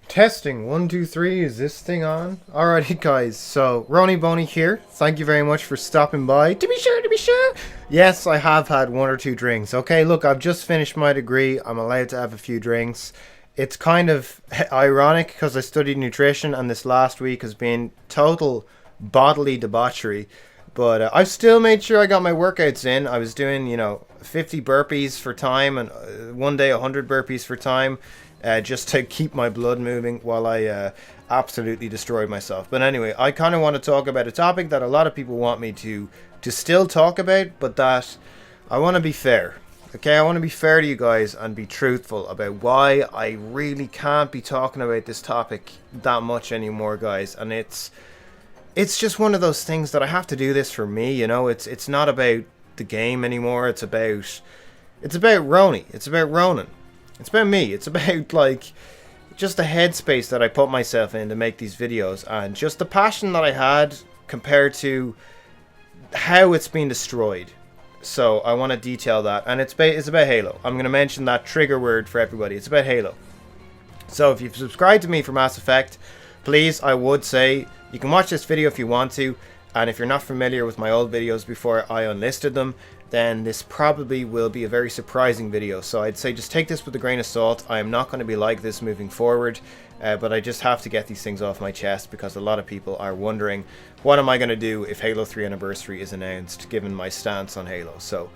Testing 1 2 3. Is this thing on? Alrighty, guys. So Rony Boney here. Thank you very much for stopping by. To be sure, to be sure. Yes, I have had one or two drinks. Okay, look, I've just finished my degree. I'm allowed to have a few drinks. It's kind of ironic because I studied nutrition, and this last week has been total bodily debauchery. But I've still made sure I got my workouts in. I was doing, 50 burpees for time, and one day 100 burpees for time, just to keep my blood moving while I absolutely destroyed myself. But anyway, I kind of want to talk about a topic that a lot of people want me to still talk about, but that I want to be fair. Okay, I want to be fair to you guys and be truthful about why I really can't be talking about this topic that much anymore, guys. And it's just one of those things that I have to do this for me. It's not about the game anymore. It's about Roni. It's about Ronan. It's about me. It's about just the headspace that I put myself in to make these videos, and just the passion that I had compared to how it's been destroyed. So I want to detail that, and it's about Halo. I'm going to mention that trigger word for everybody. It's about Halo. So if you've subscribed to me for Mass Effect, please, I would say you can watch this video if you want to. And if you're not familiar with my old videos before I unlisted them, then this probably will be a very surprising video. So I'd say just take this with a grain of salt. I am not going to be like this moving forward, but I just have to get these things off my chest because a lot of people are wondering, what am I going to do if Halo 3 Anniversary is announced, given my stance on Halo. So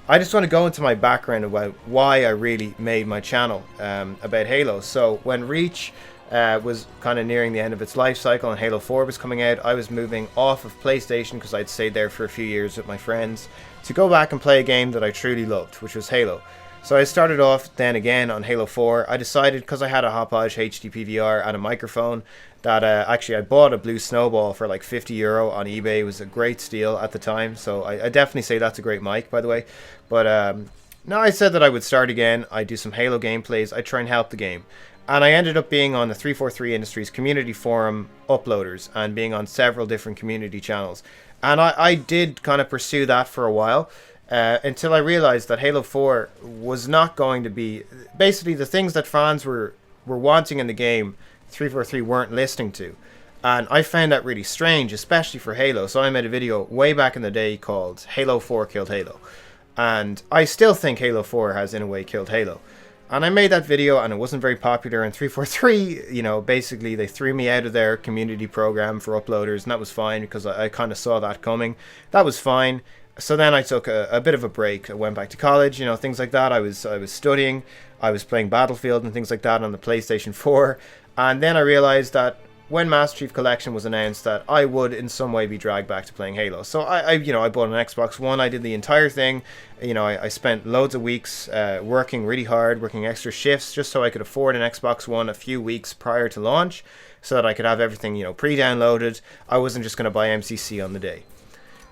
I just want to go into my background about why I really made my channel about Halo. So when Reach was kind of nearing the end of its life cycle and Halo 4 was coming out, I was moving off of PlayStation because I'd stayed there for a few years with my friends to go back and play a game that I truly loved, which was Halo. So I started off then again on Halo 4. I decided, because I had a Hauppauge HD PVR and a microphone, that actually I bought a Blue Snowball for like €50 on eBay. It was a great steal at the time, so I definitely say that's a great mic, by the way. But no, I said that I would start again. I'd do some Halo gameplays. I'd try and help the game. And I ended up being on the 343 Industries community forum uploaders and being on several different community channels. And I did kind of pursue that for a while until I realized that Halo 4 was not going to be... Basically, the things that fans were wanting in the game, 343 weren't listening to. And I found that really strange, especially for Halo. So I made a video way back in the day called Halo 4 Killed Halo. And I still think Halo 4 has, in a way, killed Halo. And I made that video and it wasn't very popular, and 343, basically they threw me out of their community program for uploaders, and that was fine because I kind of saw that coming. That was fine. So then I took a bit of a break. I went back to college, things like that. I was studying, I was playing Battlefield and things like that on the PlayStation 4, and then I realized that when Master Chief Collection was announced, that I would in some way be dragged back to playing Halo. So I bought an Xbox One. I did the entire thing. I spent loads of weeks working really hard, working extra shifts just so I could afford an Xbox One a few weeks prior to launch, so that I could have everything pre-downloaded. I wasn't just going to buy MCC on the day.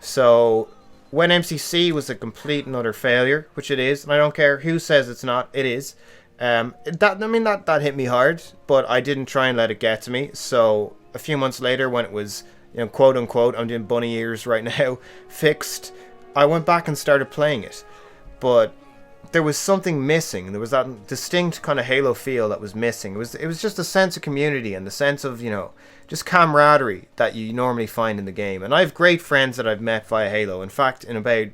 So when MCC was a complete and utter failure, which it is, and I don't care who says it's not, it is. That hit me hard, but I didn't try and let it get to me. So a few months later, when it was, quote unquote, I'm doing bunny ears right now, fixed, I went back and started playing it. But there was something missing. There was that distinct kind of Halo feel that was missing. It was just a sense of community and the sense of, just camaraderie that you normally find in the game. And I have great friends that I've met via Halo. In fact, in about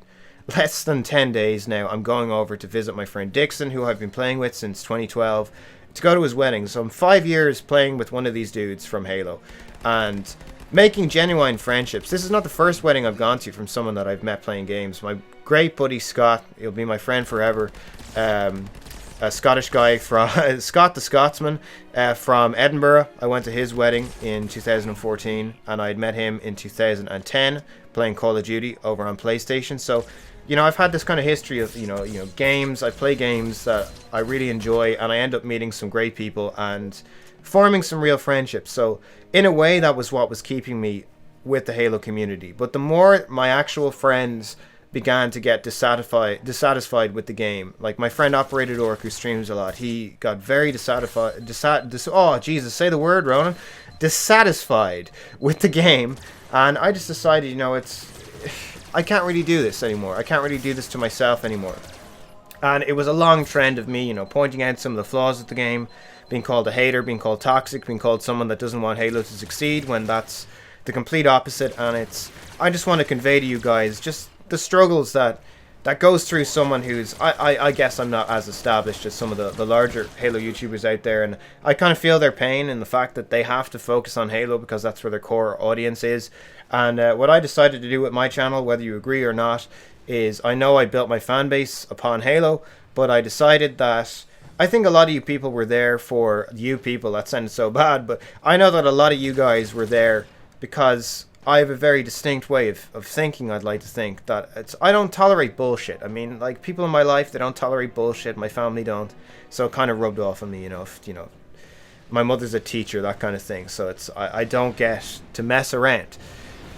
less than 10 days now, I'm going over to visit my friend Dixon, who I've been playing with since 2012, to go to his wedding. So I'm 5 years playing with one of these dudes from Halo and making genuine friendships. This is not the first wedding I've gone to from someone that I've met playing games. My great buddy Scott, he'll be my friend forever, a Scottish guy from Scott the Scotsman from Edinburgh. I went to his wedding in 2014, and I'd met him in 2010 playing Call of Duty over on PlayStation. So I've had this kind of history of, games. I play games that I really enjoy, and I end up meeting some great people and forming some real friendships. So in a way, that was what was keeping me with the Halo community. But the more my actual friends began to get dissatisfied with the game, like my friend Operated Orc, who streams a lot, he got very dissatisfied. Oh, Jesus, say the word, Ronan. Dissatisfied with the game, and I just decided, I can't really do this anymore. I can't really do this to myself anymore. And it was a long trend of me, pointing out some of the flaws of the game, being called a hater, being called toxic, being called someone that doesn't want Halo to succeed, when that's the complete opposite. And I just want to convey to you guys just the struggles that goes through someone who's, I guess I'm not as established as some of the larger Halo YouTubers out there, and I kind of feel their pain in the fact that they have to focus on Halo because that's where their core audience is. And what I decided to do with my channel, whether you agree or not, is I know I built my fan base upon Halo, but I decided that I think a lot of you people were there for you people, that sounded so bad, but I know that a lot of you guys were there because I have a very distinct way of thinking. I'd like to think that I don't tolerate bullshit. I mean, like, people in my life, they don't tolerate bullshit. My family don't. So it kind of rubbed off on me, my mother's a teacher, that kind of thing. So I don't get to mess around.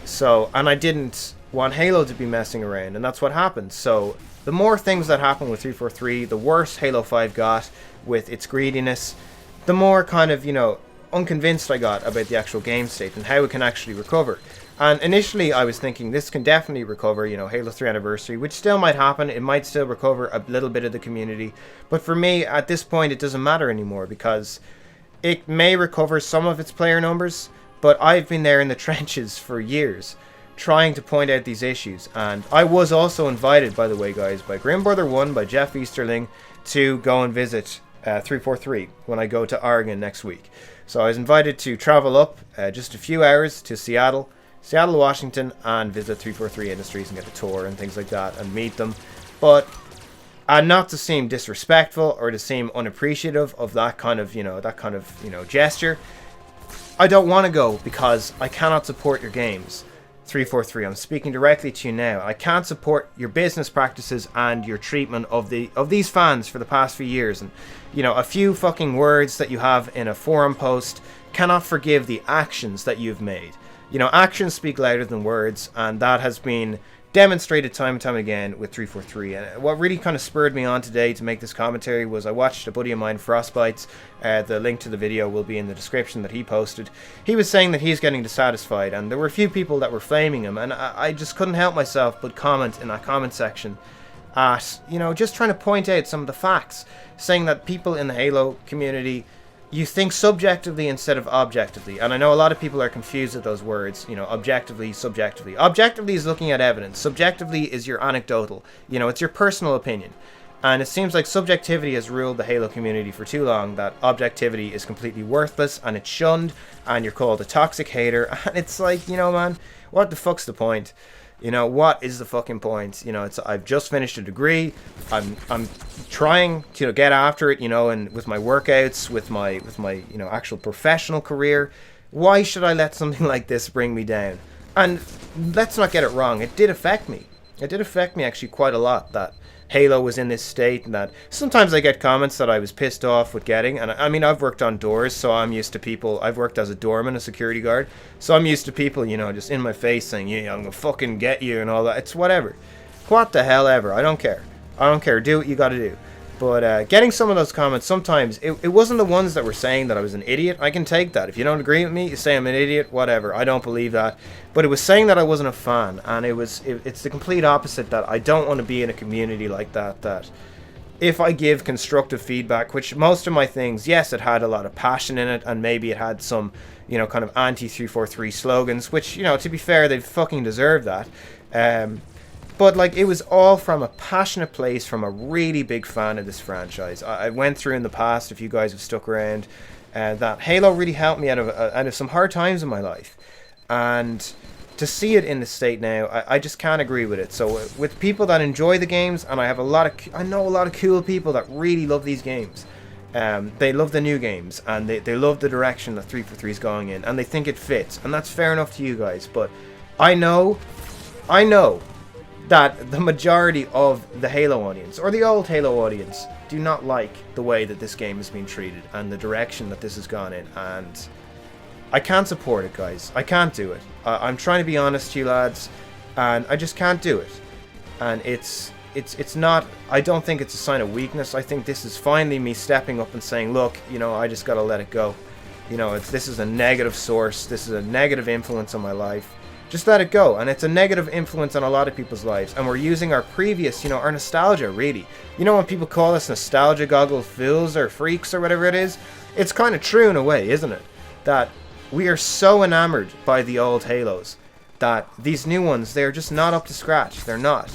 So, and I didn't want Halo to be messing around, and that's what happened. So the more things that happened with 343, the worse Halo 5 got with its greediness, the more kind of, unconvinced I got about the actual game state and how it can actually recover. And initially I was thinking this can definitely recover, Halo 3 Anniversary, which still might happen. It might still recover a little bit of the community. But for me, at this point, it doesn't matter anymore, because it may recover some of its player numbers, but I've been there in the trenches for years trying to point out these issues. And I was also invited, by the way, guys, by Grimbrother1, by Jeff Easterling, to go and visit 343 when I go to Oregon next week. So I was invited to travel up just a few hours to Seattle, Washington, and visit 343 Industries and get a tour and things like that and meet them. But not to seem disrespectful or to seem unappreciative of that kind of gesture, I don't want to go because I cannot support your games. 343, I'm speaking directly to you now. I can't support your business practices and your treatment of these fans for the past few years. And a few fucking words that you have in a forum post cannot forgive the actions that you've made. Actions speak louder than words, and that has been demonstrated time and time again with 343. And what really kind of spurred me on today to make this commentary was I watched a buddy of mine, Frostbites. The link to the video will be in the description that he posted. He was saying that he's getting dissatisfied, and there were a few people that were flaming him, and I just couldn't help myself but comment in that comment section at, just trying to point out some of the facts, saying that people in the Halo community, you think subjectively instead of objectively. And I know a lot of people are confused with those words, objectively, subjectively. Objectively is looking at evidence. Subjectively is your anecdotal. It's your personal opinion. And it seems like subjectivity has ruled the Halo community for too long, that objectivity is completely worthless and it's shunned, and you're called a toxic hater. And it's like, man, what the fuck's the point? What is the fucking point? I've just finished a degree. I'm trying to get after it, and with my workouts, with my actual professional career. Why should I let something like this bring me down? And let's not get it wrong. It did affect me. It did affect me actually quite a lot, that Halo was in this state, and that sometimes I get comments that I was pissed off with getting. And I mean, I've worked on doors, so I'm used to people. I've worked as a doorman, a security guard, so I'm used to people, just in my face saying, yeah, I'm gonna fucking get you and all that. It's whatever. What the hell ever. I don't care. Do what you gotta do. But getting some of those comments, sometimes it wasn't the ones that were saying that I was an idiot. I can take that. If you don't agree with me, you say I'm an idiot, whatever. I don't believe that. But it was saying that I wasn't a fan, and it's the complete opposite, that I don't want to be in a community like that. That if I give constructive feedback, which most of my things, yes, it had a lot of passion in it, and maybe it had some, kind of anti-343 slogans, which, to be fair, they fucking deserve that. But it was all from a passionate place, from a really big fan of this franchise. I went through in the past, if you guys have stuck around, that Halo really helped me out of some hard times in my life. And to see it in this state now, I just can't agree with it. So with people that enjoy the games, and I know a lot of cool people that really love these games. They love the new games, and they love the direction that 343 is going in, and they think it fits. And that's fair enough to you guys. But I know that the majority of the Halo audience, or the old Halo audience, do not like the way that this game is being treated and the direction that this has gone in. And I can't support it, guys. I can't do it. I'm trying to be honest to you lads, and I just can't do it. And it's not, I don't think it's a sign of weakness. I think this is finally me stepping up and saying, look, I just gotta let it go. This is a negative source. This is a negative influence on my life. Just let it go. And it's a negative influence on a lot of people's lives. And we're using our previous, our nostalgia, really. When people call us nostalgia goggle fools or freaks or whatever it is it's kind of true in a way, isn't it? That we are so enamored by the old Halos that these new ones, they're just not up to scratch. They're not.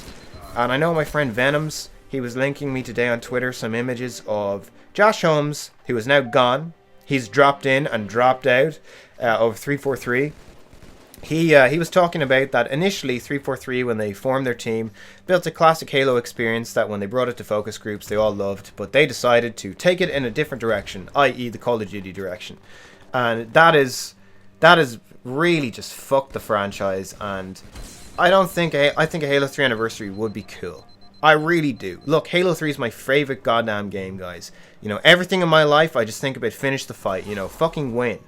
And I know my friend Venoms, he was linking me today on Twitter some images of Josh Holmes, who is now gone. He's dropped in and dropped out of 343. He was talking about that initially 343, when they formed their team, built a classic Halo experience that when they brought it to focus groups they all loved, but they decided to take it in a different direction, i.e. the Call of Duty direction. And that is really just fucked the franchise, and I think a Halo 3 anniversary would be cool. I really do. Look, Halo 3 is my favorite goddamn game, guys. You know, everything in my life I just think about finish the fight, you know, fucking win.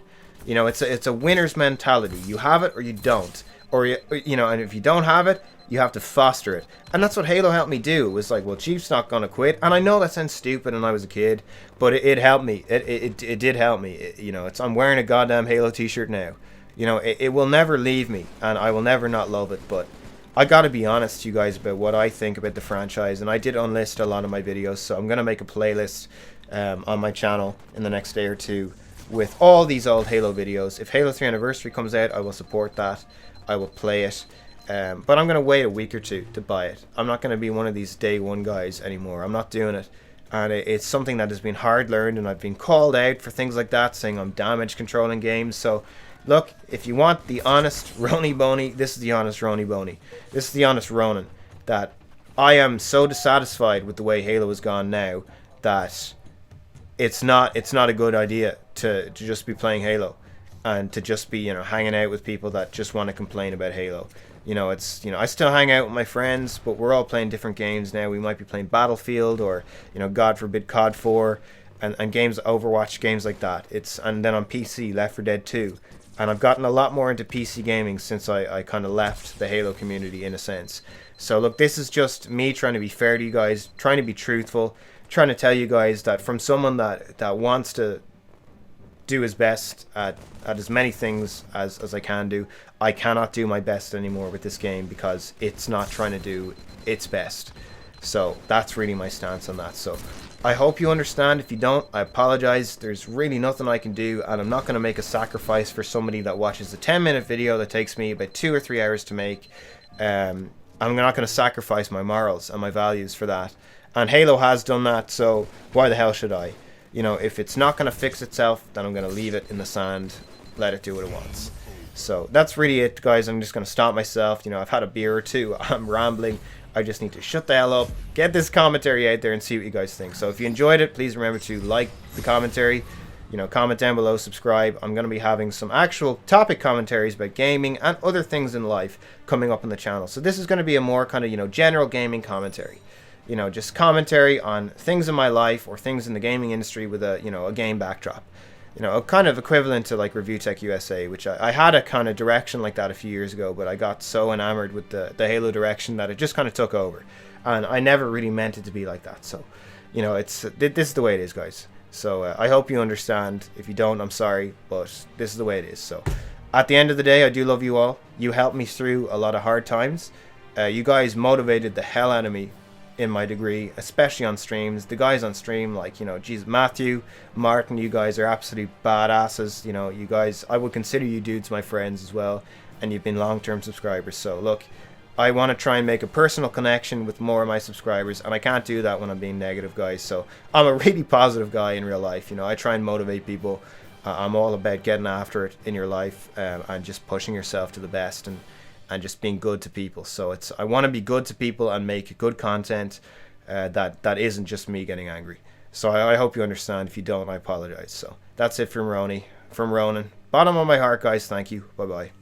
You know, it's a winner's mentality. You have it or you don't. Or, you know, and if you don't have it, you have to foster it. And that's what Halo helped me do. It was like, well, Chief's not going to quit. And I know that sounds stupid and I was a kid, but it helped me. It did help me. You know, I'm wearing a goddamn Halo t-shirt now. You know, it will never leave me, and I will never not love it. But I got to be honest to you guys about what I think about the franchise. And I did unlist a lot of my videos, so I'm going to make a playlist on my channel in the next day or two with all these old Halo videos. If Halo 3 Anniversary comes out, I will support that. I will play it. But I'm going to wait a week or two to buy it. I'm not going to be one of these day one guys anymore. I'm not doing it. And it's something that has been hard learned, and I've been called out for things like that, saying I'm damage controlling games. So, look, if you want the honest Rony Boney, this is the honest Rony Boney. This is the honest Ronan. That I am so dissatisfied with the way Halo has gone now that it's not a good idea to just be playing Halo and to just be, you know, hanging out with people that just want to complain about Halo. You know, it's, you know, I still hang out with my friends, but we're all playing different games now. We might be playing Battlefield or, you know, God forbid COD 4 and games, Overwatch, games like that. And then on PC, Left 4 Dead 2. And I've gotten a lot more into PC gaming since I kind of left the Halo community, in a sense. So look, this is just me trying to be fair to you guys, trying to be truthful, trying to tell you guys that from someone that wants to do his best at as many things as I can do, I cannot do my best anymore with this game because it's not trying to do its best. So that's really my stance on that. So I hope you understand. If you don't, I apologize. There's really nothing I can do, and I'm not going to make a sacrifice for somebody that watches a 10-minute video that takes me about 2 or 3 hours to make. I'm not going to sacrifice my morals and my values for that. And Halo has done that, so why the hell should I? You know, if it's not going to fix itself, then I'm going to leave it in the sand, let it do what it wants. So that's really it, guys. I'm just going to stop myself. You know, I've had a beer or two. I'm rambling. I just need to shut the hell up, get this commentary out there, and see what you guys think. So if you enjoyed it, please remember to like the commentary. You know, comment down below, subscribe. I'm going to be having some actual topic commentaries about gaming and other things in life coming up on the channel. So this is going to be a more kind of, you know, general gaming commentary. You know, just commentary on things in my life or things in the gaming industry with a, you know, a game backdrop. You know, a kind of equivalent to like Review Tech USA, which I had a kind of direction like that a few years ago, but I got so enamored with the Halo direction that it just kind of took over. And I never really meant it to be like that. So, you know, this is the way it is, guys. So I hope you understand. If you don't, I'm sorry, but this is the way it is. So at the end of the day, I do love you all. You helped me through a lot of hard times. You guys motivated the hell out of me in my degree, especially on streams. The guys on stream, like, you know, geez, Matthew, Martin, you guys are absolute badasses. You know, you guys, I would consider you dudes my friends as well, and you've been long-term subscribers. So look, I want to try and make a personal connection with more of my subscribers, and I can't do that when I'm being negative, guys. So I'm a really positive guy in real life. You know, I try and motivate people. I'm all about getting after it in your life, and just pushing yourself to the best, and just being good to people. So I want to be good to people and make good content that isn't just me getting angry. So I hope you understand. If you don't, I apologize. So that's it from Ronan. Bottom of my heart, guys. Thank you. Bye bye.